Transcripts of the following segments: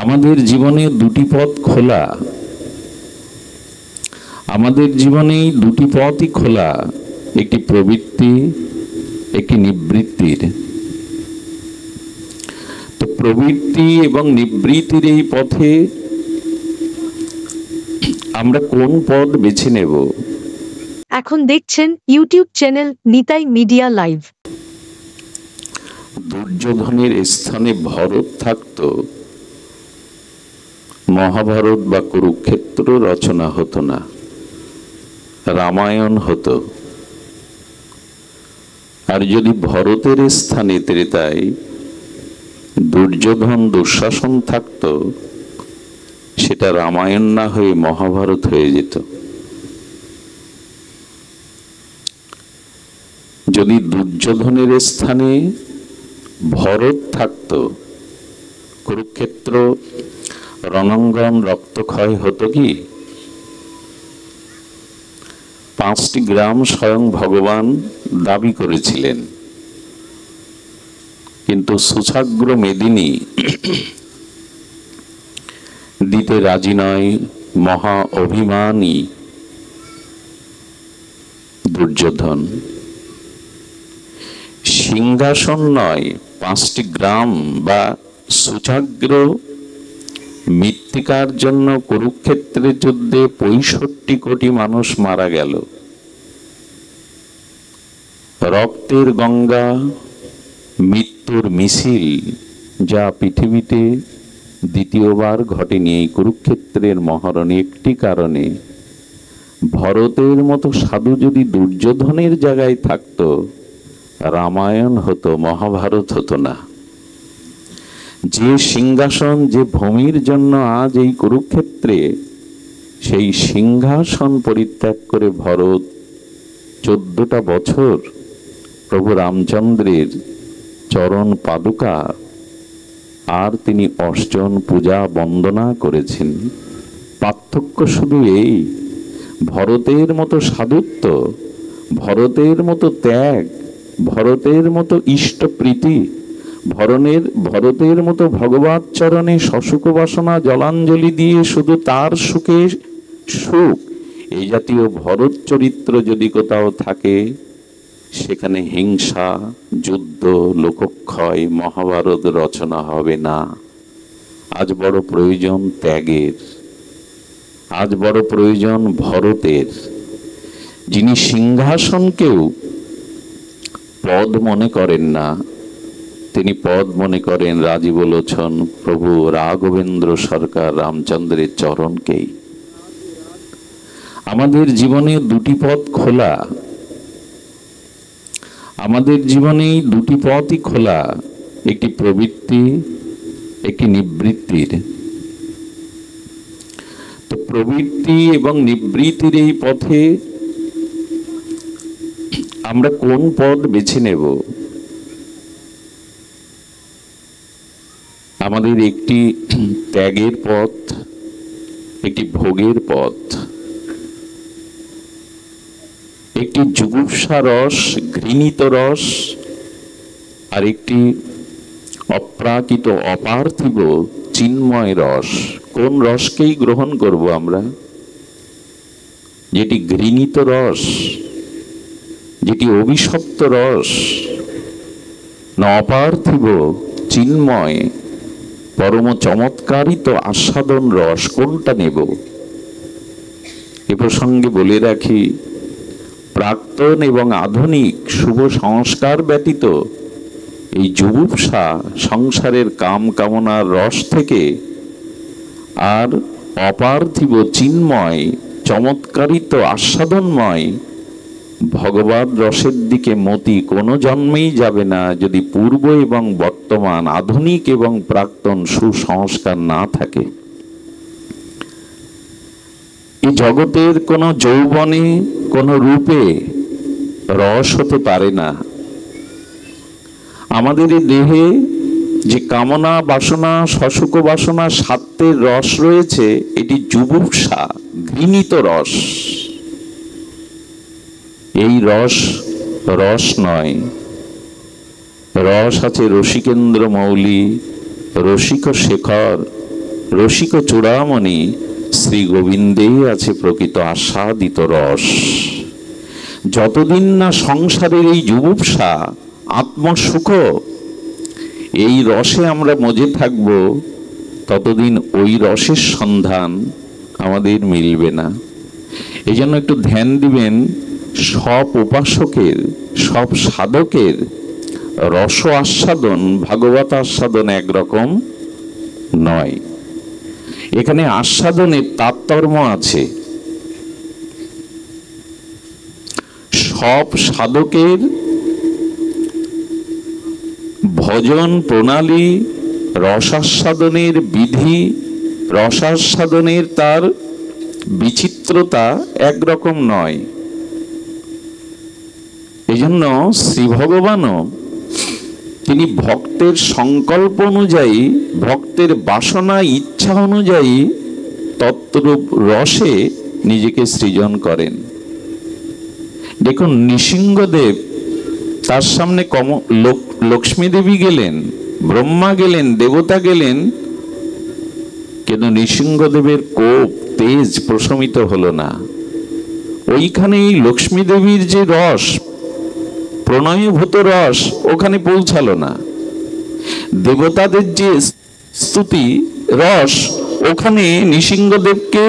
আমাদের জীবনে দুটি পথ খোলা, আমাদের জীবনে দুটি পথই খোলা, একটি প্রবৃত্তি, একটি নিবৃত্তির। তো প্রবৃত্তি এবং নিবৃত্তির এই পথে আমরা কোন পথ বেছে নেব? এখন দেখছেন YouTube channel Nitai media live. দুর্যোধনের স্থানে ভরত থাকত, মহাভারত বা কুরুক্ষেত্র রচনা হতো না, রামায়ণ হতো। আর যদি ভরতের স্থানে ত্রেতায় দুর্যোধন দুঃশাসন থাকত, সেটা রামায়ণ না হয়ে মহাভারত হয়ে যেত। যদি দুর্যোধনের স্থানে ভরত থাকত, কুরুক্ষেত্র রণাঙ্গন রক্তক্ষয় হতো কি? 5টি গ্রাম স্বয়ং ভগবান দাবি করেছিলেন, কিন্তু সুছাগ্র মেদিনী দিতে রাজি নয়। মহা অভিমানী দুর্যোধন। সিংহাসন নয়, 5টি গ্রাম বা সুছাগ্র মৃত্তিকার জন্য কুরুক্ষেত্রের যুদ্ধে 65 কোটি মানুষ মারা গেল। রক্তের গঙ্গা, মৃত্যুর মিছিল, যা পৃথিবীতে দ্বিতীয়বার ঘটেনি এই কুরুক্ষেত্রের মহারণে একটি কারণে। ভরতের মতো সাধু যদি দুর্যোধনের জায়গায় থাকতো, রামায়ণ হতো, মহাভারত হতো না। যে সিংহাসন, যে ভূমির জন্য আজ এই কুরুক্ষেত্রে, সেই সিংহাসন পরিত্যাগ করে ভরত 14টা বছর প্রভু রামচন্দ্রের চরণ পাদুকা আর তিনি অর্চন পূজা বন্দনা করেছেন। পার্থক্য শুধু এই, ভরতের মতো সাধুত্ব, ভরতের মতো ত্যাগ, ভরতের মতো ইষ্টপ্রীতি, ভরতের মতো ভগবৎ চরণে সশুক বাসনা জলাঞ্জলি দিয়ে শুধু তার সুখে সুখ, এই জাতীয় ভরত চরিত্র যদি কোথাও থাকে, সেখানে হিংসা, যুদ্ধ, লোকক্ষয়, মহাভারত রচনা হবে না। আজ বড় প্রয়োজন ত্যাগের, আজ বড় প্রয়োজন ভরতের, যিনি সিংহাসনকেও পদ মনে করেন না, তিনি পদ মনে করেন রাজীবলোচন প্রভু রাঘবেন্দ্র সরকার রামচন্দ্রের চরণকেই। আমাদের জীবনে দুটি পথ খোলা, আমাদের জীবনে দুটি পথই খোলা, একটি প্রবৃত্তি, একটি নিবৃত্তির। তো প্রবৃত্তি এবং নিবৃত্তির এই পথে আমরা কোন পথ বেছে নেব? আমাদের একটি ত্যাগের পথ, একটি ভোগের পথ, একটি জুগুপ্সা রস, ঘৃণিত রস, আর একটি অপ্রাকৃত অপার্থিব চিন্ময় রস। কোন রসকেই গ্রহণ করব আমরা? যেটি ঘৃণিত রস, যেটি অভিশপ্ত রস, না অপার্থিব চিন্ময় পরম চমৎকারিত আস্বাদন রস? কোনটা নেব? এ প্রসঙ্গে বলে রাখি, প্রাক্তন এবং আধুনিক শুভ সংস্কার ব্যতীত এই জুগুপ্সা সংসারের কাম কামনার রস থেকে আর অপার্থিব চিন্ময় চমৎকারিত আস্বাদনময় ভগবৎ রসের দিকে মতি কোনো জন্মেই যাবে না, যদি পূর্ব এবং বর্তমান, আধুনিক এবং প্রাক্তন সুসংস্কার না থাকে। এই জগতের কোনো যৌবনে, কোনো রূপে রস হতে পারে না। আমাদের এই দেহে যে কামনা বাসনা, সশুক বাসনা, স্বার্থের রস রয়েছে, এটি জুগুপ্সা, ঘৃণিত রস। এই রস রস নয়। রস আছে রসিকেন্দ্র মৌলি, রসিক শেখর, রসিক চূড়ামণি শ্রী গোবিন্দে আছে প্রকৃত আস্বাদিত রস। যতদিন না সংসারের এই যুবুপসা, আত্মসুখ, এই রসে আমরা মজে থাকব, ততদিন ওই রসের সন্ধান আমাদের মিলবে না। এই জন্য একটু ধ্যান দিবেন, সব উপাসকের, সব সাধকের রস আস্বাদন, ভাগবত আস্বাদন একরকম নয়। এখানে আস্বাদনের তারতম্য আছে। সব সাধকের ভজন প্রণালী, রসাস্বাদনের বিধি, রসাস্বাদনের তার বিচিত্রতা একরকম নয়। এই জন্য শ্রী ভগবানও তিনি ভক্তের সংকল্প অনুযায়ী, ভক্তের বাসনা ইচ্ছা অনুযায়ী তত্ত্বরূপ রসে নিজেকে সৃজন করেন। দেখুন, নৃসিংহদেব, তার সামনে লক্ষ্মী দেবী গেলেন, ব্রহ্মা গেলেন, দেবতা গেলেন, কিন্তু নৃসিংহদেবের কোপ তেজ প্রশমিত হলো না। ওইখানেই লক্ষ্মী দেবীর যে রস, প্রণয়ভূত রস, ওখানে পৌঁছালো না। দেবতাদের যে স্তুতি রস, ওখানে নৃসিংহদেবকে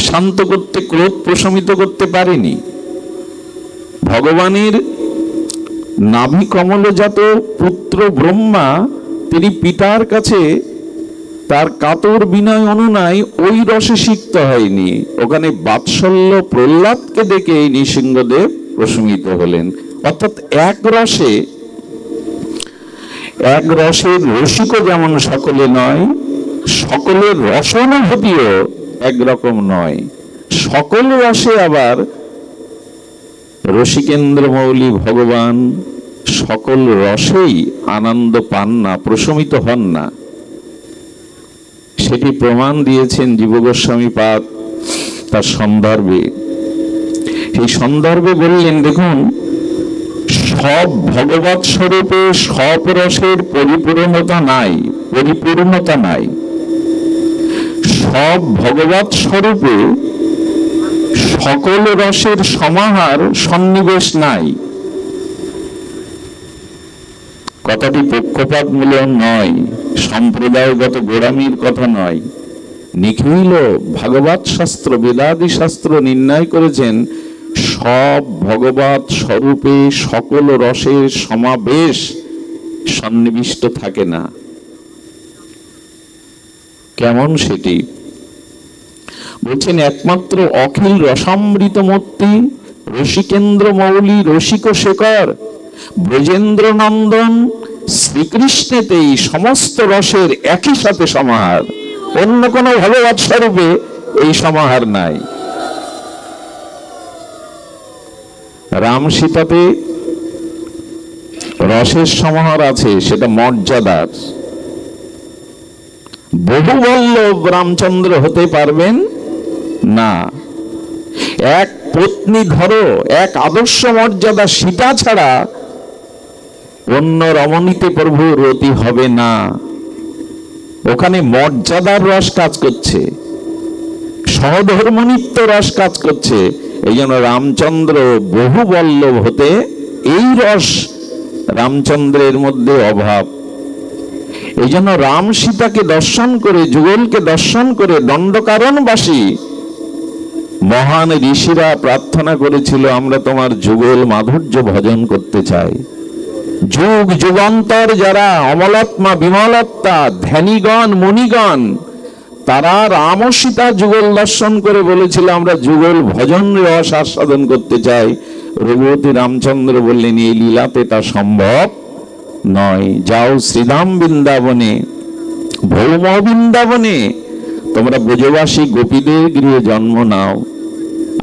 শান্ত করতে, ক্রোধ প্রশমিত করতে পারেনি। ভগবানের নাভি কমলজাত পুত্র ব্রহ্মা, তিনি পিতার কাছে তার কাতর বিনয় অনুনয় ওই রসে সিক্ত হয়নি। ওখানে বাৎসল্য প্রহ্লাদকে দেখে নৃসিংহদেব প্রশমিত হলেন। অর্থাৎ এক রসের রসিকও যেমন সকলে নয়, সকলের রসানুভূতিও একরকম নয়। সকল রসে আবার রসিকেন্দ্র মৌলি ভগবান সকল রসেই আনন্দ পান না, প্রশমিত হন না। সেটি প্রমাণ দিয়েছেন জীব গোস্বামী পাদ তার সন্দর্ভে। এই সন্দর্ভে বললেন, দেখুন, সব ভগবৎ স্বরূপে সব রসের পরিপূর্ণতা নাই। সব ভগবৎ স্বরূপে সকল রসের সমাহার, সন্নিবেশ নাই। কথাটি পক্ষপাতমূলক নয়, সম্প্রদায়গত গোড়ামির কথা নয়। নিখিল ভাগবত শাস্ত্র, বেদাদি শাস্ত্র নির্ণয় করেছেন, সব ভগবৎ স্বরূপে সকল রসের সমাবেশ সন্নিবিষ্ট থাকে না। কেমন সেটি বলছেন? একমাত্র অখিল রসামৃত মূর্তি রসিকেন্দ্র মৌলি রসিক শেখর ব্রজেন্দ্র নন্দন শ্রীকৃষ্ণেতেই সমস্ত রসের একই সাথে সমাহার। অন্য কোনো ভগবৎ স্বরূপে এই সমাহার নাই। রাম সীতাতে রসের সমাহার আছে, সেটা মর্যাদার। বহু বল্লভ রামচন্দ্র হতে পারবেন না। এক পত্নী ধরো, এক আদর্শ মর্যাদা সীতা ছাড়া অন্য রমণীতে প্রভুর রতি হবে না। ওখানে মর্যাদার রস কাজ করছে, সহধর্মনিত্য রস কাজ করছে। এই জন্য রামচন্দ্র বহু বল্লভ হতে, এই রস রামচন্দ্রের মধ্যে অভাব। এই জন্য রাম সীতাকে দর্শন করে, যুগলকে দর্শন করে দণ্ডকারণবাসী মহান ঋষিরা প্রার্থনা করেছিল, আমরা তোমার যুগল মাধুর্য ভজন করতে চাই। যুগ যুগান্তর যারা অমলাত্মা, বিমলাত্মা, ধ্যানীগণ, মুনিগণ, তারা রাম ও সীতা যুগল দর্শন করে বলেছিল, আমরা যুগল ভজন রস আস্বাদন করতে চাই। রঘুপতি রামচন্দ্র বললেন, এই লীলাতে তা সম্ভব নয়। যাও শ্রীধাম বৃন্দাবনে, ভৌম বৃন্দাবনে তোমরা ব্রজবাসী গোপীদের গৃহে জন্ম নাও।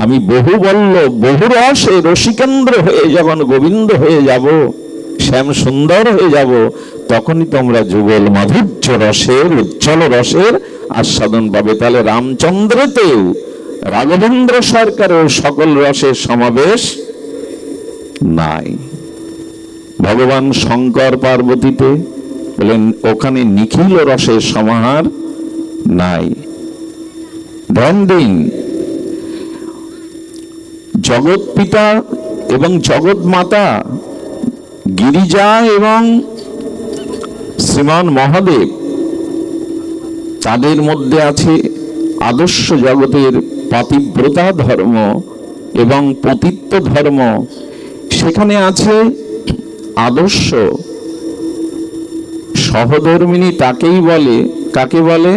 আমি বহু বল্লভ, বহু রসে রসিকেন্দ্র হয়ে যখন গোবিন্দ হয়ে যাব, শ্যাম সুন্দর হয়ে যাব, তখনই তোমরা যুগল মাধুর্য রসের, উজ্জ্বল রসের আস্বাদন পাবে। তাহলে রামচন্দ্রতেও, রাঘবেন্দ্র সরকারেও সকল রসের সমাবেশ নাই। ভগবান শঙ্কর পার্বতীতে বলেন, ওখানে নিখিল রসের সমাহার নাই। ধ্যান দিন, জগৎ পিতা এবং জগৎ মাতা গিরিজা এবং শ্রীমান মহাদেব, তাদের মধ্যে আছে আদর্শ জগতের পাতিব্রতা ধর্ম এবং পতিত্ব ধর্ম। সেখানে আছে আদর্শ সহধর্মিণী, তাকেই বলে, কাকে বলে?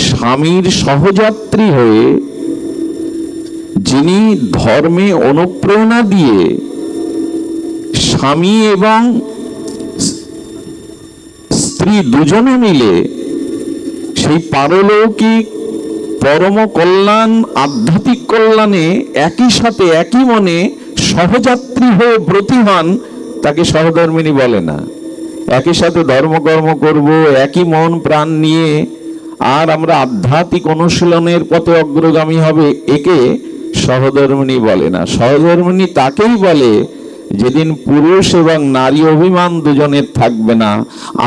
স্বামীর সহযাত্রী হয়ে যিনি ধর্মে অনুপ্রেরণা দিয়ে স্বামী এবং স্ত্রী দুজনে মিলে সেই পারলৌকিক পরম কল্যাণ, আধ্যাত্মিক কল্যাণে একই সাথে একই মনে সহযাত্রী হয়ে ব্রতী হন, তাকে সহধর্মিণী বলে না। একই সাথে ধর্মকর্ম করব একই মন প্রাণ নিয়ে, আর আমরা আধ্যাত্মিক অনুশীলনের পথে অগ্রগামী হবে, একে সহধর্মিণী বলে না। সহধর্মিণী তাকেই বলে যেদিন পুরুষ এবং নারী অভিমান দুজনের থাকবে না,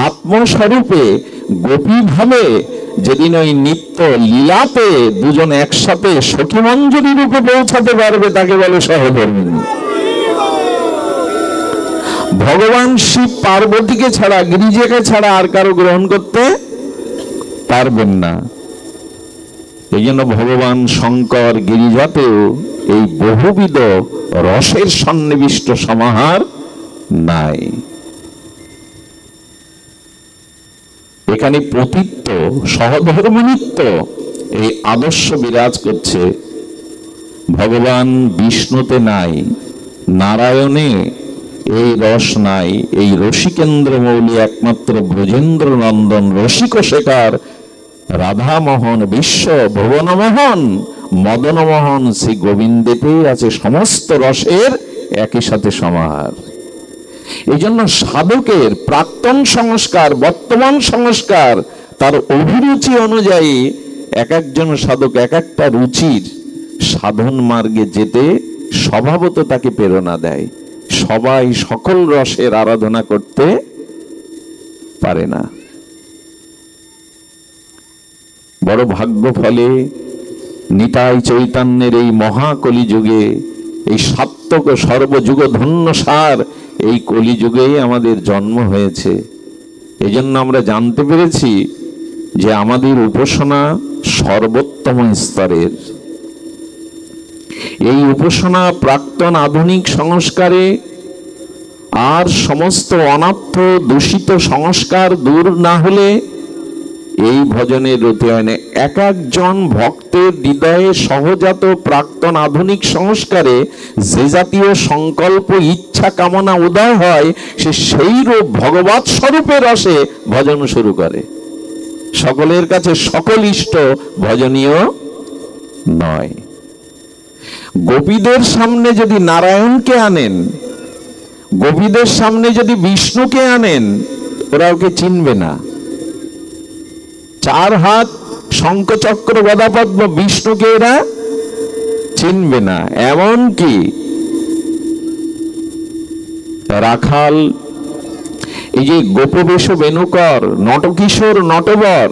আত্মস্বরূপে গোপী ভাবে যেদিন ওই নিত্য লীলাতে দুজন একসাথে সখী মঞ্জরি রূপে পৌঁছাতে পারবে, তাকে বলে সহধর্মিণী। ভগবান শিব পার্বতীকে ছাড়া, গিরিজাকে ছাড়া আর কারো গ্রহণ করতে পারবেন না। এই জন্য ভগবান শঙ্কর গিরিজাতেও এই বহুবিধ রসের সন্নিবিষ্ট সমাহার নাই। এখানে পতিত্ব, সহধর্মিণীত্ব, এই আদর্শ বিরাজ করছে। ভগবান বিষ্ণুতে নাই, নারায়ণে এই রস নাই। এই রসিকেন্দ্র মৌলি একমাত্র ব্রজেন্দ্র নন্দন রসিক শেখার রাধামোহন, বিশ্ব ভুবনমোহন, মদনমোহন শ্রী গোবিন্দেতে আছে সমস্ত রসের একই সাথে সমাহার। এই জন্য সাধকের প্রাক্তন সংস্কার, বর্তমান সংস্কার, তার অভিরুচি অনুযায়ী এক একজন সাধক এক একটা রুচির সাধন মার্গে যেতে স্বভাবত তাকে প্রেরণা দেয়। সবাই সকল রসের আরাধনা করতে পারে না। বড় ভাগ্য ফলে নিতাই চৈতন্যের এই মহাকলি যুগে, এই সাত্তক সর্বযুগ ধন্য সার এই কলিযুগে আমাদের জন্ম হয়েছে। এই জন্য আমরা জানতে পেরেছি যে আমাদের উপাসনা সর্বোত্তম স্তরের। এই উপাসনা প্রাক্তন আধুনিক সংস্কারে আর সমস্ত অনার্থ দূষিত সংস্কার দূর না হলে এই ভজনের রতি হয় না। এক একজন ভক্তের হৃদয়ে সহজাত প্রাক্তন আধুনিক সংস্কারে যে জাতীয় সংকল্প, ইচ্ছা, কামনা উদয় হয়, সে সেই রূপ ভগবৎ স্বরূপের রসে ভজন শুরু করে। সকলের কাছে সকল ইষ্ট ভজনীয় নয়। গোপীদের সামনে যদি নারায়ণকে আনেন, গোপীদের সামনে যদি বিষ্ণুকে আনেন, ওরা ওকে চিনবে না। চার হাত শঙ্খচক্র গদাপদ্ম বিষ্ণুকে এরা চিনবে না। এমনকি রাখাল, এই যে গোপবেশ বেণুকর, নটকিশোর, নটবর,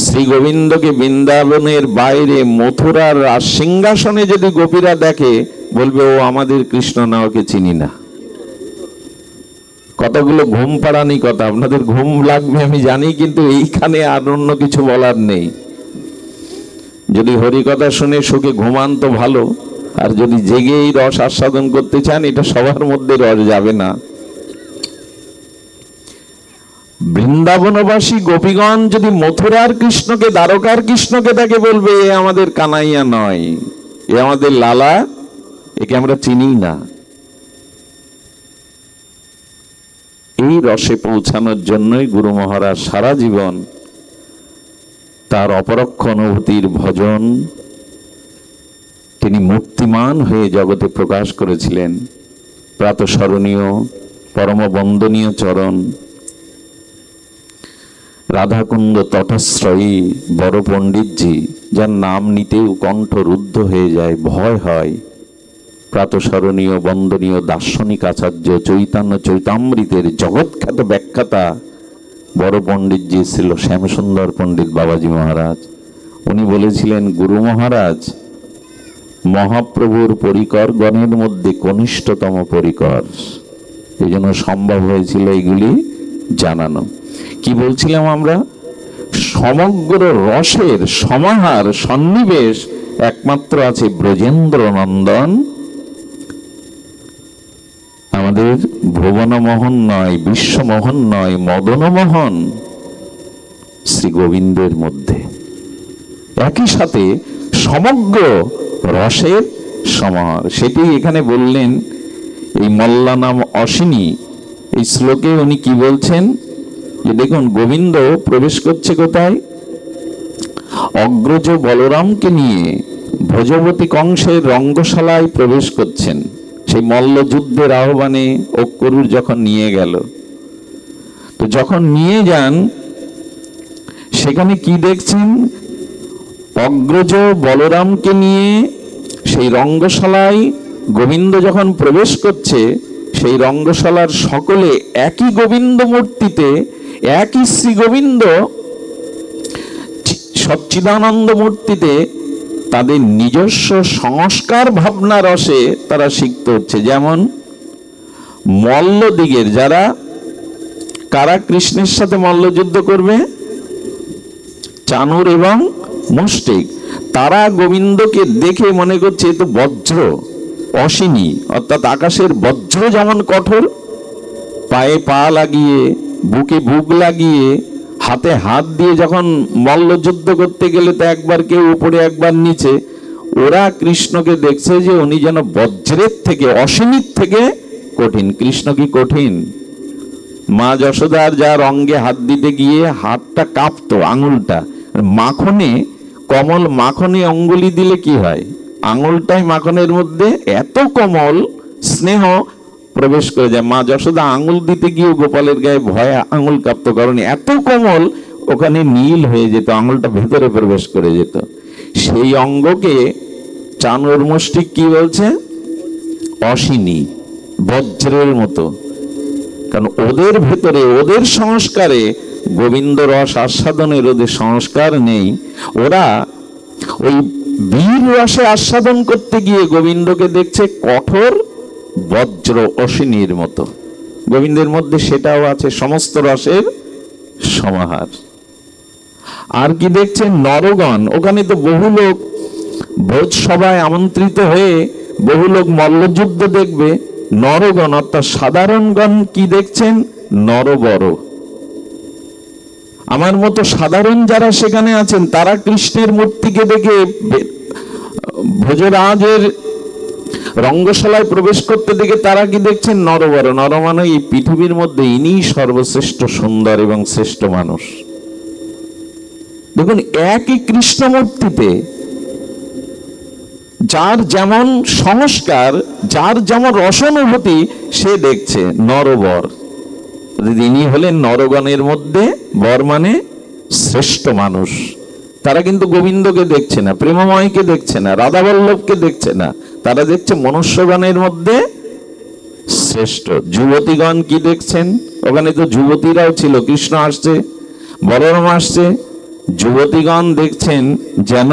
শ্রী গোবিন্দকে বৃন্দাবনের বাইরে মথুরার সিংহাসনে যদি গোপীরা দেখে, বলবে ও আমাদের কৃষ্ণ না, ওকে চিনি না। কতগুলো ঘুম পাড়ানি কথা, আপনাদের ঘুম লাগবে আমি জানি, কিন্তু এইখানে আর অন্য কিছু বলার নেই। যদি হরি কথা শুনে সুখে ঘুমান তো ভালো, আর যদি জেগে এই রস আস্বাদন করতে চান, এটা সবার মধ্যে রস যাবে না। বৃন্দাবনবাসী গোপীগণ যদি মথুরার কৃষ্ণকে, দ্বারকার কৃষ্ণকে তাকে বলবে এ আমাদের কানাইয়া নয়, এ আমাদের লালা, একে আমরা চিনি না। এই রসে পৌঁছানোর জন্যই গুরু মহারাজ সারা জীবন তার অপরোক্ষ অনুভূতির ভজন তিনি মূর্তিমান হয়ে জগতে প্রকাশ করেছিলেন। প্রাতঃস্মরণীয় পরম বন্দনীয় চরণ, রাধাকুণ্ড তটশ্রয়ী বড় পণ্ডিতজি, যার নাম নিতেও কণ্ঠ রুদ্ধ হয়ে যায়, ভয় হয়। প্রাতঃস্মরণীয় বন্দনীয় দার্শনিক আচার্য চৈতন্য চৈতামৃতের জগৎখ্যাত ব্যাখ্যাতা বড় পণ্ডিত যে ছিল শ্যামসুন্দর পণ্ডিত বাবাজি মহারাজ, উনি বলেছিলেন, গুরু মহারাজ মহাপ্রভুর পরিকর গণের মধ্যে কনিষ্ঠতম পরিকর, এই জন্য সম্ভব হয়েছিল এইগুলি জানানো। কি বলছিলাম আমরা? সমগ্র রসের সমাহার সন্নিবেশ একমাত্র আছে ব্রজেন্দ্র নন্দন, আমাদের ভুবনমোহন নয়, বিশ্বমোহন নয়, মদনমোহন শ্রী গোবিন্দের মধ্যে। একই সাথে সমগ্র রসের সমাহার, সেটি এখানে বললেন। এই মল্লা নাম অসিনী, এই শ্লোকে উনি কি বলছেন যে দেখুন, গোবিন্দ প্রবেশ করছে কোথায়? অগ্রজ বলরামকে নিয়ে ভোজবতী কংসের রঙ্গশালায় প্রবেশ করছেন। সেই মল্লযুদ্ধের আহ্বানে অক্রুর যখন নিয়ে গেল, তো যখন নিয়ে যান সেখানে কি দেখছেন? অগ্রজ বলরামকে নিয়ে সেই রঙ্গশালায় গোবিন্দ যখন প্রবেশ করছে, সেই রঙ্গশালার সকলে একই গোবিন্দ মূর্তিতে, একই শ্রী গোবিন্দ সচ্চিদানন্দ মূর্তিতে তাদের নিজস্ব সংস্কার ভাবনা রসে তারা সিক্ত হচ্ছে। যেমন মল্লদিগের যারা, কারা কৃষ্ণের সাথে মল্লযুদ্ধ করবে? চানুর এবং মুষ্টিক। তারা গোবিন্দকে দেখে মনে করছে এ তো বজ্র, অসিনী, অর্থাৎ আকাশের বজ্র যেমন কঠোর, পায়ে পা লাগিয়ে, বুকে বুক লাগিয়ে, হাতে হাত দিয়ে যখন মল্লযুদ্ধ করতে গেলে তো একবার কেউ উপরে একবার নিচে, ওরা কৃষ্ণকে দেখছে যে উনি যেন বজ্রের থেকে, অসিনীর থেকে কঠিন। কৃষ্ণ কি কঠিন? মা যশোদার যার অঙ্গে হাত দিতে গিয়ে হাতটা কাঁপতো, আঙুলটা মাখনে, কমল মাখনে অঙ্গুলি দিলে কি হয়? আঙুলটাই মাখনের মধ্যে এত কোমল স্নেহ প্রবেশ করে যায়। মা যশোদা আঙুল দিতে গিয়ে গোপালের গায়ে ভয়ে আঙুল কাঁপতো, কারণ এত কোমল ওখানে নীল হয়ে যেত, আঙুলটা ভেতরে প্রবেশ করে যেত। সেই অঙ্গকে চানুর মুষ্টিক কি বলছে? অসিনী, বজ্রের মতো। কারণ ওদের ভেতরে, ওদের সংস্কারে গোবিন্দ রস আস্বাদনের ওদের সংস্কার নেই। ওরা ওই বীর রসে আস্বাদন করতে গিয়ে গোবিন্দকে দেখছে কঠোর বজ্র অসিনীর মতো। গোবিন্দের মধ্যে সেটাও আছে, সমস্ত রসের সমাহার। আর কি দেখছেন? নরগণ, ওখানে তো বহু লোক ভোজ সভায় আমন্ত্রিত হয়ে বহু লোক মল্লযুদ্ধ দেখবে। নরগণ অর্থাৎ সাধারণগণ কি দেখছেন? নরবর। আমার মতো সাধারণ যারা সেখানে আছেন তারা কৃষ্ণের মূর্তিকে দেখে ভোজরাজের রঙ্গশালায় প্রবেশ করতে দেখে তারা কি দেখছেন? নরবর। নর মানে এই পৃথিবীর মধ্যে ইনি সর্বশ্রেষ্ঠ সুন্দর এবং শ্রেষ্ঠ মানুষ। দেখুন, একই কৃষ্ণ মূর্তিতে যার যেমন সংস্কার, যার যেমন রসানুভূতি, সে দেখছে নরবর। ইনি হলেন নরগণের মধ্যে বর মানে শ্রেষ্ঠ মানুষ। তারা কিন্তু গোবিন্দকে দেখছে না, প্রেমময়কে দেখছে না, রাধাবল্লভকে দেখছে না, তারা দেখছে মনুষ্যগণের মধ্যে শ্রেষ্ঠ। যুবতীগণ কি দেখছেন? ওখানে তো যুবতীরাও ছিল, কৃষ্ণ আসছে, বলরাম আসছে। যুবতীগণ দেখছেন যেন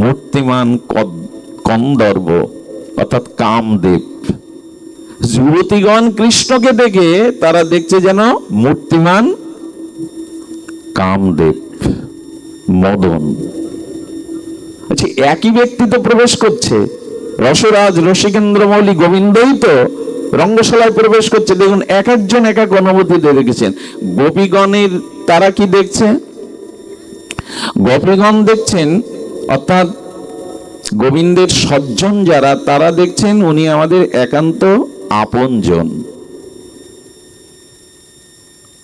মূর্তিমান কন্দর্ব অর্থাৎ কামদেব। যুবতীগণ কৃষ্ণকে দেখে তারা দেখছে যেন মূর্তিমান কামদেব, মদন। আচ্ছা, একই ব্যক্তি তো প্রবেশ করছে, রসরাজ রসিকেন্দ্র মৌলি গোবিন্দই তো রঙ্গশালায় প্রবেশ করছে। দেখুন, এক একজন এক এক অনুভূতি দেখেছেন। গোপীগণের তারা কি দেখছে? গোপীগণ দেখছেন অর্থাৎ গোবিন্দের সজ্জন যারা, তারা দেখছেন উনি আমাদের একান্ত আপনজন,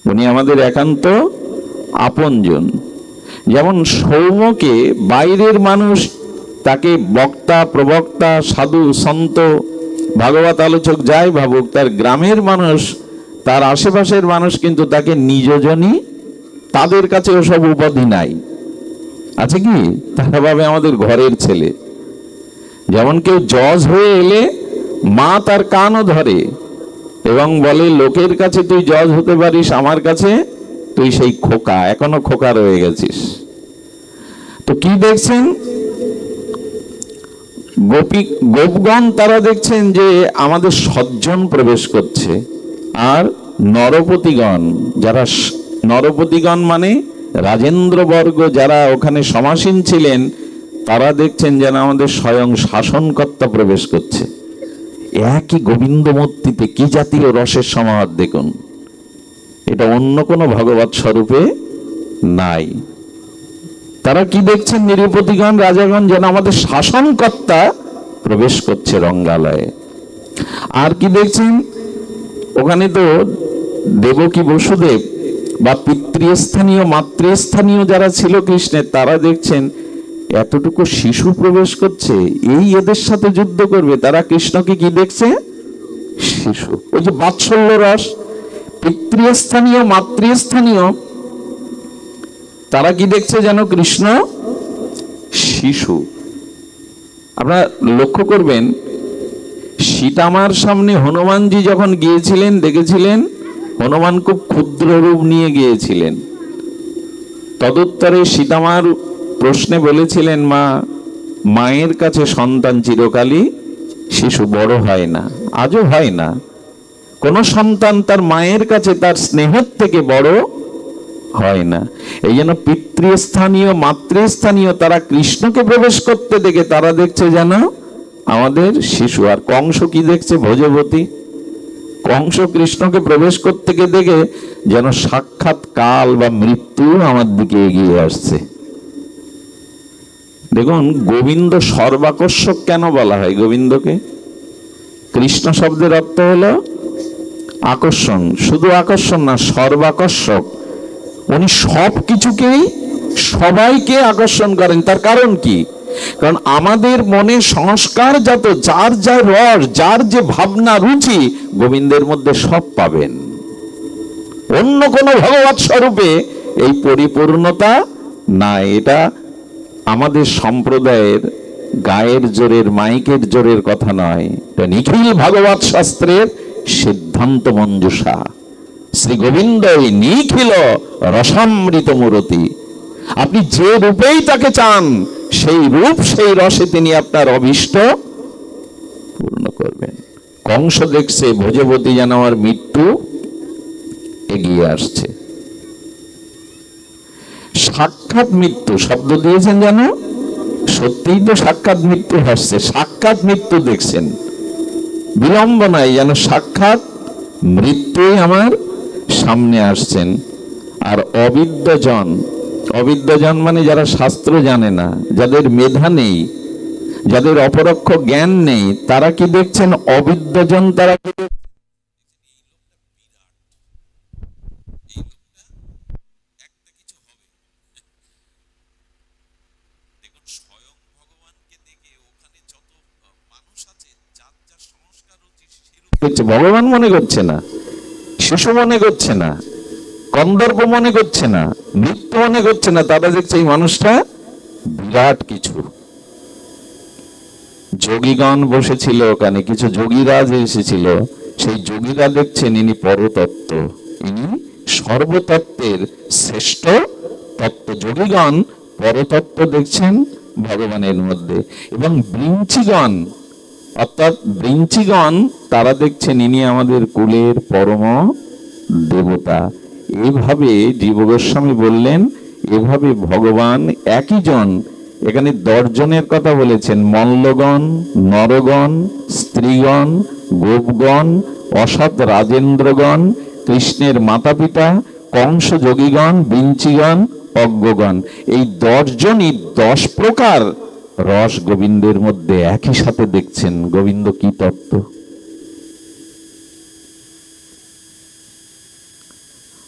উনি আমাদের একান্ত আপনজন। যেমন সৌম্যকে বাইরের মানুষ তাকে বক্তা, প্রবক্তা, সাধু, সন্ত, ভাগবত আলোচক যাই ভাবুক, তার গ্রামের মানুষ, তার আশেপাশের মানুষ কিন্তু তাকে নিজজনই, তাদের কাছে ওসব উপাধি নাই। আছে কি? তারা ভাবে আমাদের ঘরের ছেলে। যেমন কেউ জজ হয়ে এলে মা তার কানও ধরে এবং বলে, লোকের কাছে তুই জজ হতে পারিস, আমার কাছে তুই সেই খোকা, এখনো খোকা রয়ে গেছিস। তো কি দেখছেন, গোপগণ তারা দেখছেন যে আমাদের সজ্জন প্রবেশ করছে, আর নরপতিগণ, যারা নরপতিগণ মানে রাজেন্দ্র বর্গ যারা ওখানে সমাসীন ছিলেন, তারা দেখছেন যেন আমাদের স্বয়ং শাসনকর্তা প্রবেশ করছে। একই গোবিন্দ মূর্তিতে কি জাতীয় রসের সমাহার দেখুন, এটা অন্য কোনো ভগবৎ স্বরূপে নাই। তারা কি দেখছেন, নিরুপতিগণ রাজাগণ যেন আমাদের শাসনকর্তা প্রবেশ করছে রঙ্গালয়ে। আর কি দেখছেন, ওখানে তো দেবকী বসুদেব বা পিতৃস্থানীয় মাতৃস্থানীয় যারা ছিল কৃষ্ণের, তারা দেখছেন এতটুকু শিশু প্রবেশ করছে, এই এদের সাথে যুদ্ধ করবে। তারা কৃষ্ণকে কি দেখছে, শিশু। ওই যে বাৎসল্য রস, পিতৃস্থানীয় মাতৃস্থানীয় তারা কি দেখছে, যেন কৃষ্ণ শিশু। আপনারা লক্ষ্য করবেন, সীতামার সামনে হনুমানজি যখন গিয়েছিলেন, দেখেছিলেন হনুমান খুব ক্ষুদ্র রূপ নিয়ে গিয়েছিলেন। তদুত্তরে সীতামার প্রশ্নে বলেছিলেন, মা, মায়ের কাছে সন্তান চিরকালই শিশু, বড় হয় না, আজও হয় না। কোন সন্তান তার মায়ের কাছে তার স্নেহের থেকে বড় হয় না। এই জন্য পিতৃস্থানীয় মাতৃস্থানীয় তারা কৃষ্ণকে প্রবেশ করতে দেখে তারা দেখছে যেন আমাদের শিশু। আর কংস কি দেখছে, ভোজবতী। কংস কৃষ্ণকে প্রবেশ করতে দেখে যেন সাক্ষাৎ কাল বা মৃত্যু আমার দিকে এগিয়ে আসছে। দেখুন, গোবিন্দ সর্বাকর্ষক কেন বলা হয় গোবিন্দকে? কৃষ্ণ শব্দের অর্থ হলো আকর্ষণ, শুধু আকর্ষণ না, সর্বাকর্ষক। উনি সব কিছুকেই সবাইকে আকর্ষণ করেন। তার কারণ কি? কারণ আমাদের মনে সংস্কারজাত যার যা রস, যার যে ভাবনা রুচি, গোবিন্দের মধ্যে সব পাবেন। অন্য কোনো ভগবৎ স্বরূপে এই পরিপূর্ণতা নাই। এটা আমাদের সম্প্রদায়ের গায়ের জোরের, মাইকের জোরের কথা নয়, এটা নিখিল ভাগবত শাস্ত্রের সিদ্ধান্ত মঞ্জুষা। শ্রী গোবিন্দই নিখিল রসামৃত মূরতি। আপনি যে রূপেই তাকে চান, সেই রূপ সেই রসে তিনি আপনার অভীষ্ট পূর্ণ করবেন। কংস দেখছে ভোজবতী যেন আমার মৃত্যু এগিয়ে আসছে। সাক্ষাৎ মৃত্যু শব্দ দিয়েছেন যেন, সত্যিই তো সাক্ষাৎ মৃত্যু আসছে, সাক্ষাৎ মৃত্যু দেখছেন, বিলম্ব নাই, যেন সাক্ষাৎ মৃত্যুই আমার সামনে আসছেন। আর অবিদ্যজন, অবিদ্যজন মানে যারা শাস্ত্র জানে না, যাদের মেধা নেই, যাদের অপরোক্ষ জ্ঞান নেই, তারা কি দেখছেন, অবিদ্যজন। তারা কি ভগবান মনে করছে না, শিশু মনে করছে না, কন্দর্প মনে করছে না, মৃত্যু মনে করছে না। তারা দেখছে এই মানুষটা বিরাট কিছু। যোগীগণ বসেছিল ওখানে, কিছু যোগীরাজ এসেছিল, সেই যোগীরা দেখছেন ইনি পরতত্ত্ব, ইনি সর্বতত্ত্বের শ্রেষ্ঠ তত্ত্ব। যোগীগণ পরতত্ত্ব দেখছেন ভগবানের মধ্যে। এবং বৃঞ্চিগণ, অর্থাৎ বৃঞ্চিগণ, তারা দেখছেন ইনি আমাদের কুলের পরম দেবতা। এইভাবে জীব গোস্বামী বললেন, এভাবে ভগবান একই জন, এখানে 10 জনের কথা বলেছেন, মল্লগণ, নরগণ, স্ত্রীগণ, গোপগণ, অসৎ রাজেন্দ্রগণ, কৃষ্ণের মাতা পিতা, কংস যোগীগণ, বৃঞ্চিগণ, অজ্ঞগণ, এই 10 জনই 10 প্রকার রস গোবিন্দের মধ্যে একই সাথে দেখছেন। গোবিন্দ কি তত্ত্ব!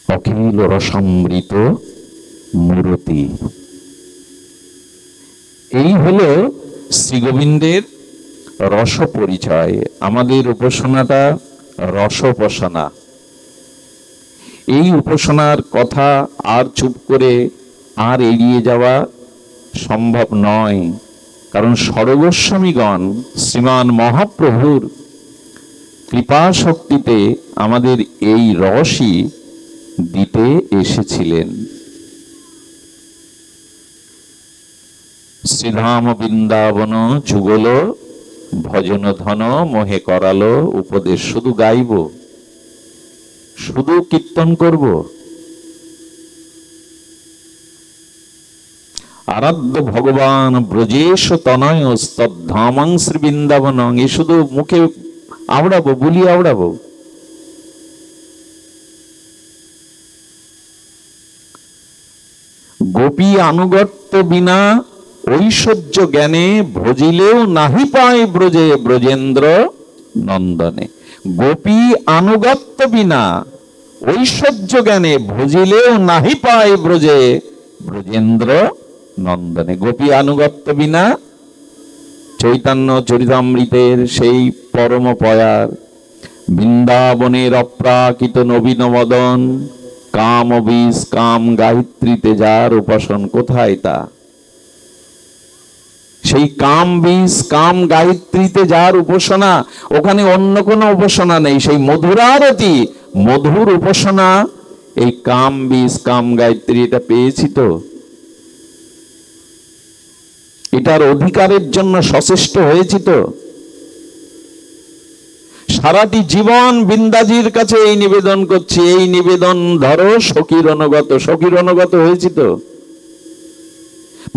অখিল রসামৃত মূরতি। এই হলো শ্রী গোবিন্দের রস পরিচয়। আমাদের উপাসনাটা রস উপাসনা। এই উপাসনার কথা আর চুপ করে আর এড়িয়ে যাওয়া সম্ভব নয়। কারণ সর্বস্বামীগণ শ্রীমান মহাপ্রভুর কৃপা শক্তিতে আমাদের এই রসই দিতে এসেছিলেন। শ্রীধাম বৃন্দাবন যুগল ভজন ধন মোহে করালো উপদেশ। শুধু গাইব, শুধু কীর্তন করব। আরাধ্য ভগবান ব্রজেশ তনয় স্তদ্ধামং শ্রী বৃন্দাবনং। এ শুধু মুখে আওড়াবো, বুলি আওড়াবো। গোপী আনুগত্য বিনা ঐশ্বর্য জ্ঞানে ভজিলেও নাহি পায় ব্রজে ব্রজেন্দ্র নন্দনে। গোপী আনুগত্য বিনা ঐশ্বর্য জ্ঞানে ভজিলেও নাহি পায় ব্রজে ব্রজেন্দ্র নন্দনে। গোপী আনুগত্য বিনা চৈতন্য চরিতামৃতের সেই পরম পয়ার বৃন্দাবনের অপ্রাকৃত নবীন মদন কাম বীজ কাম গায়ত্রীতে যার উপাসন। কোথায় তা? সেই কাম বীজ কাম গায়ত্রীতে যার উপাসনা, ওখানে অন্য কোনো উপাসনা নেই। সেই মধুরারতি মধুর উপাসনা, এই কাম বীজ কাম গায়ত্রী, এটা পেয়েছি তো, এটার অধিকারের জন্য সচেষ্ট হয়েছি তো। সারাটি জীবন বৃন্দাজির কাছে এই নিবেদন করছি, এই নিবেদন ধরো সখীর অনুগত। সখীর অনুগত হয়েছি তো।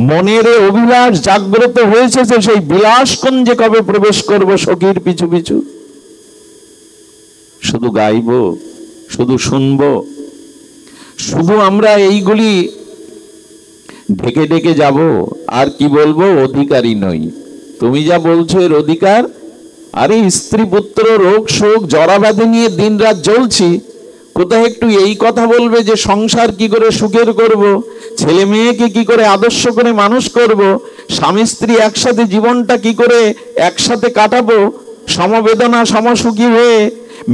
মনের অভিলাষ জাগ্রত হয়েছে যে সেই বিলাসকুঞ্জে কবে প্রবেশ করব সখীর পিছু পিছু। শুধু গাইব, শুধু শুনব, শুধু আমরা এইগুলি ঢেকে ঢেকে যাব। আর কি বলবো? অধিকারী নই। তুমি যা বলছো এর অধিকার? আরে স্ত্রী পুত্র রোগ শোক জরাবাধি নিয়ে দিন রাত জ্বলছি, কোথায় একটু এই কথা বলবে যে সংসার কি করে সুখের করব, ছেলে মেয়েকে কি করে আদর্শ করে মানুষ করব, স্বামী স্ত্রী একসাথে জীবনটা কি করে একসাথে কাটাবো, সমবেদনা সমসুখী হয়ে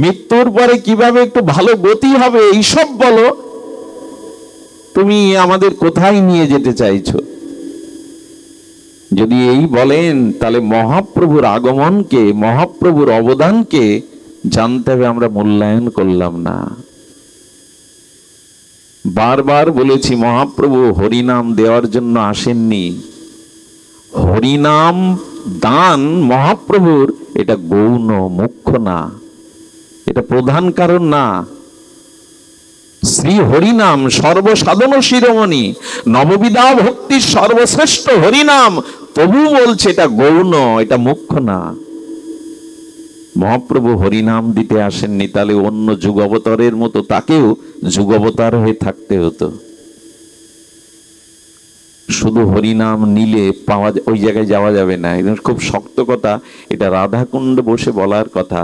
মৃত্যুর পরে কিভাবে একটু ভালো গতি হবে, এইসব বলো। তুমি আমাদের কোথায় নিয়ে যেতে চাইছো? যদি এই বলেন তাহলে মহাপ্রভুর আগমনকে, মহাপ্রভুর অবদানকে জানতে হবে। আমরা মূল্যায়ন করলাম না। বারবার বলেছি, মহাপ্রভু হরিনাম দেওয়ার জন্য আসেননি। হরিনাম দান মহাপ্রভুর এটা গৌণ, মুখ্য না, এটা প্রধান কারণ না। শ্রী হরিনাম সর্বসাধন শিরোমণি, নববিধা ভক্তির সর্বশ্রেষ্ঠ হরিনাম, তবু বলছে এটা গৌণ, এটা মুখ্য না। মহাপ্রভু হরিনাম দিতে আসেননি, তাহলে অন্য যুগ অবতারের মতো তাকেও যুগ অবতার হয়ে থাকতে হতো। শুধু হরিনাম নিলে পাওয়া, ওই জায়গায় যাওয়া যাবে না। এটা খুব শক্ত কথা, এটা রাধাকুণ্ডে বসে বলার কথা,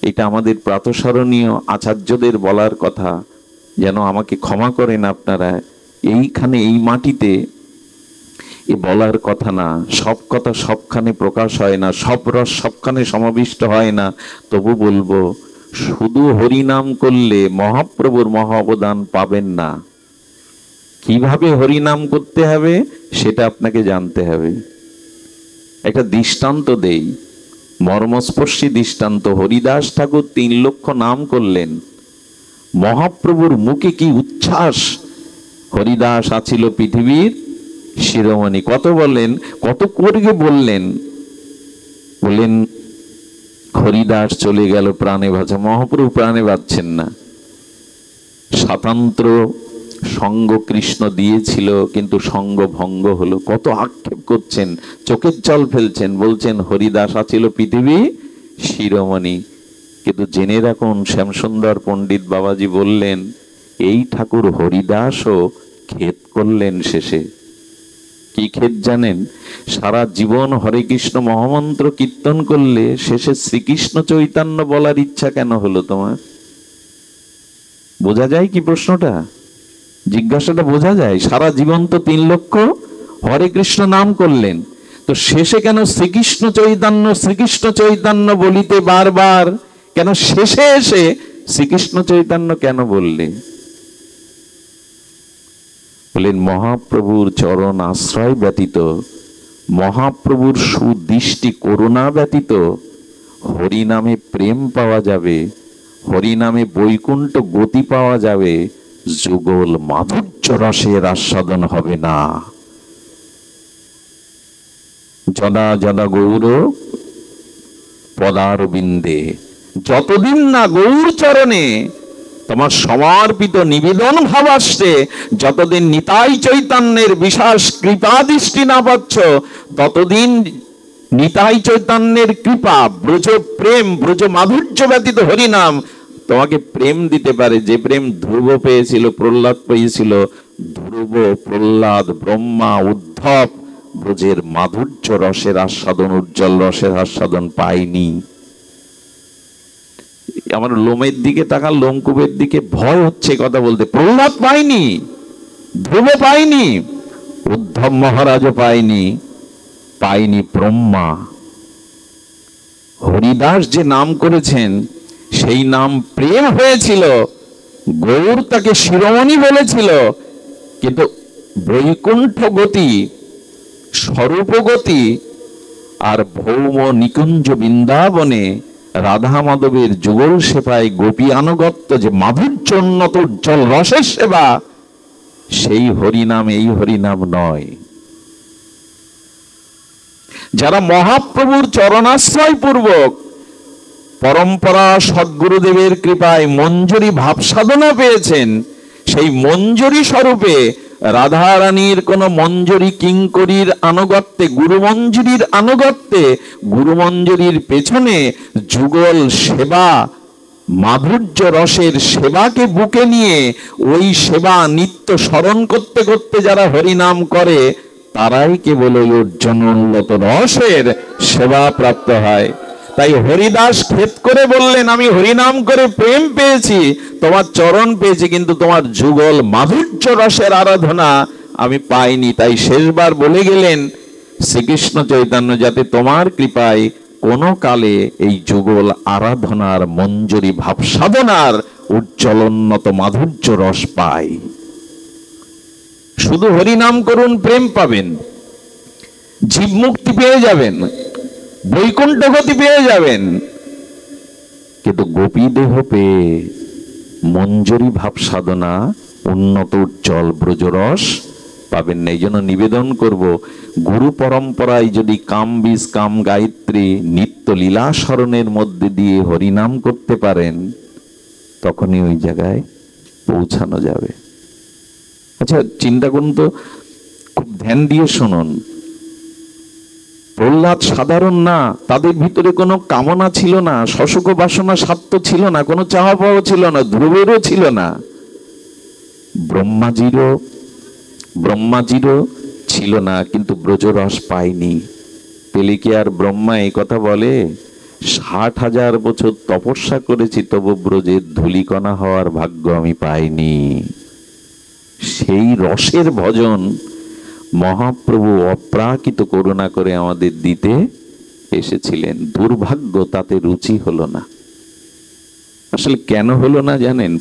এটা আমাদের প্রাতঃস্মরণীয় আচার্যদের বলার কথা। যেন আমাকে ক্ষমা করেন আপনারা, এইখানে এই মাটিতে এ বলার কথা না। সব কথা সবখানে প্রকাশ হয় না, সব রস সবখানে সমাবিষ্ট হয় না। তবু বলবো, শুধু হরিনাম করলে মহাপ্রভুর মহা অবদান পাবেন না। কিভাবে হরিনাম করতে হবে সেটা আপনাকে জানতে হবে। একটা দৃষ্টান্ত দেই, মর্মস্পর্শী দৃষ্টান্ত। হরিদাস ঠাকুর 3 লক্ষ নাম করলেন, মহাপ্রভুর মুখে কি উচ্ছ্বাস! হরিদাস আছিল পৃথিবীর শিরোমণি। কত বললেন, কত করে বললেন, বললেন হরিদাস চলে গেল প্রাণে বাঁচা। মহাপ্রভু প্রাণে বাঁচছেন না। স্বাতন্ত্র সঙ্গ কৃষ্ণ দিয়েছিল, কিন্তু সঙ্গ ভঙ্গ হলো। কত আক্ষেপ করছেন, চোখের জল ফেলছেন, বলছেন হরিদাস আছিল পৃথিবী শিরোমণি। কিন্তু জেনে রাখুন, শ্যামসুন্দর পণ্ডিত বাবাজি বললেন, এই ঠাকুর হরিদাসও খেদ করলেন শেষে। কি খেদ জানেন? সারা জীবন হরে কৃষ্ণ মহামন্ত্র কীর্তন করলে শেষে শ্রীকৃষ্ণ চৈতন্য বলার ইচ্ছা কেন হলো তোমার? বোঝা যায় কি প্রশ্নটা? জিজ্ঞাসাটা বোঝা যায়? সারা জীবন তো 3 লক্ষ হরে কৃষ্ণ নাম করলেন, তো শেষে কেন শ্রীকৃষ্ণ চৈতন্য বলিতে বারবার কেন শেষে এসে শ্রীকৃষ্ণ চৈতন্য কেন বললে? বলেন মহাপ্রভুর চরণ আশ্রয় ব্যতীত, মহাপ্রভুর সুদৃষ্টি করুণা ব্যতীত হরিনামে প্রেম পাওয়া যাবে, হরিনামে বৈকুণ্ঠ গতি পাওয়া যাবে, যুগল মাধুর্য রসের আস্বাদন হবে না। যদা যদা গৌর পদারবিন্দে, যতদিন না গৌর চরণে তোমার সমর্পিত নিবেদন ভাব আসছে, যতদিন নিতাই চৈতন্যের বিশেষ কৃপা দৃষ্টি না পাচ্ছ, ততদিন নিতাই চৈতন্যের কৃপা, ব্রজ প্রেম, ব্রজ মাধুর্য ব্যতীত হরিনাম তোমাকে প্রেম দিতে পারে। যে প্রেম ধ্রুব পেয়েছিল, প্রহ্লাদ পেয়েছিল। ধ্রুব, প্রহ্লাদ, ব্রহ্মা, উদ্ধব ব্রজের মাধুর্য রসের আস্বাদন, উজ্জ্বল রসের আস্বাদন পায়নি। আমার লোমের দিকে তাকান, লোমকূপের দিকে ভয় হচ্ছে কথা বলতে। প্রহ্লাদ পায়নি, ধ্রুব পায়নি, উদ্ধব মহারাজও পায়নি, পায়নি ব্রহ্মা। হরিদাস যে নাম করেছেন সেই নাম প্রেম হয়েছিল, গৌর তাকে শিরোমণি বলেছিল, কিন্তু বৈকুণ্ঠ গতি, স্বরূপ গতি আর ভৌম নিকুঞ্জ বৃন্দাবনে রাধা মাধবের যুগল সেবায় গোপী আনুগত্য, যে মাধুর্য উন্নত উজ্জ্বল রসের সেবা, সেই হরিনাম এই হরিনাম নয়। যারা মহাপ্রভুর চরণাশ্রয় পূর্বক পরম্পরা সদ্গুরুদেবের কৃপায় মঞ্জুরি ভাব সাধনা পেয়েছেন, সেই মঞ্জুরি স্বরূপে রাধা রানীর কোন মঞ্জুরি কিঙ্করীর আনুগত্যে, গুরু মঞ্জুরির আনুগত্যে, গুরু মঞ্জুরির পেছনে যুগল সেবা, মাধুর্য রসের সেবাকে বুকে নিয়ে ওই সেবা নিত্য স্মরণ করতে করতে যারা হরিনাম করে, তারাই কেবল ওই উজ্জ্বল রসের সেবা প্রাপ্ত হয়। তাই হরিদাস খেদ করে বললেন, আমি হরিনাম করে প্রেম পেয়েছি, তোমার চরণ পেয়েছি, কিন্তু তোমার যুগল মাধুর্য রসের আরাধনা আমি পাইনি। তাই শেষবার বলে গেলেন শ্রীকৃষ্ণ চৈতন্য, যাতে তোমার কৃপায় কোনো কালে এই যুগল আরাধনার মঞ্জুরি ভাব সাধনার উজ্জ্বলোন্নত মাধুর্য রস পাই। শুধু হরিনাম করুন, প্রেম পাবেন, জীব মুক্তি পেয়ে যাবেন, বৈকুণ্ঠ গতি পেয়ে যাবেন, কিন্তু গোপী দেহ পেয়ে মঞ্জুরি ভাব সাধনা, উন্নত উজ্জ্বল ব্রজরস পাবেন না। এই জন্য নিবেদন করব, গুরু পরম্পরায় যদি কাম বীজ কাম গায়ত্রী নিত্য লীলা স্মরণের মধ্যে দিয়ে হরিনাম করতে পারেন, তখনই ওই জায়গায় পৌঁছানো যাবে। আচ্ছা চিন্তা করুন তো, খুব ধ্যান দিয়ে শুনুন। প্রহ্লাদ সাধারণ না, তাদের ভিতরে কোনো কামনা ছিল না, শশক বাসনা স্বার্থ ছিল না, কোনো চাওয়া পাওয়া ছিল না, ধ্রুবেরও ছিল না, ব্রহ্মাজিরও ছিল না, কিন্তু ব্রজরস পায়নি। পেলে কি আর ব্রহ্মা এই কথা বলে, 60,000 বছর তপস্যা করেছি তবু ব্রজের ধূলিকণা হওয়ার ভাগ্য আমি পাইনি। সেই রসের ভজন মহাপ্রভু অপ্রাকৃত করুণা করে আমাদের দিতে এসেছিলেন। দুর্ভাগ্য তাতে রুচি হলো না। আসলে কেন হলো না জানেন?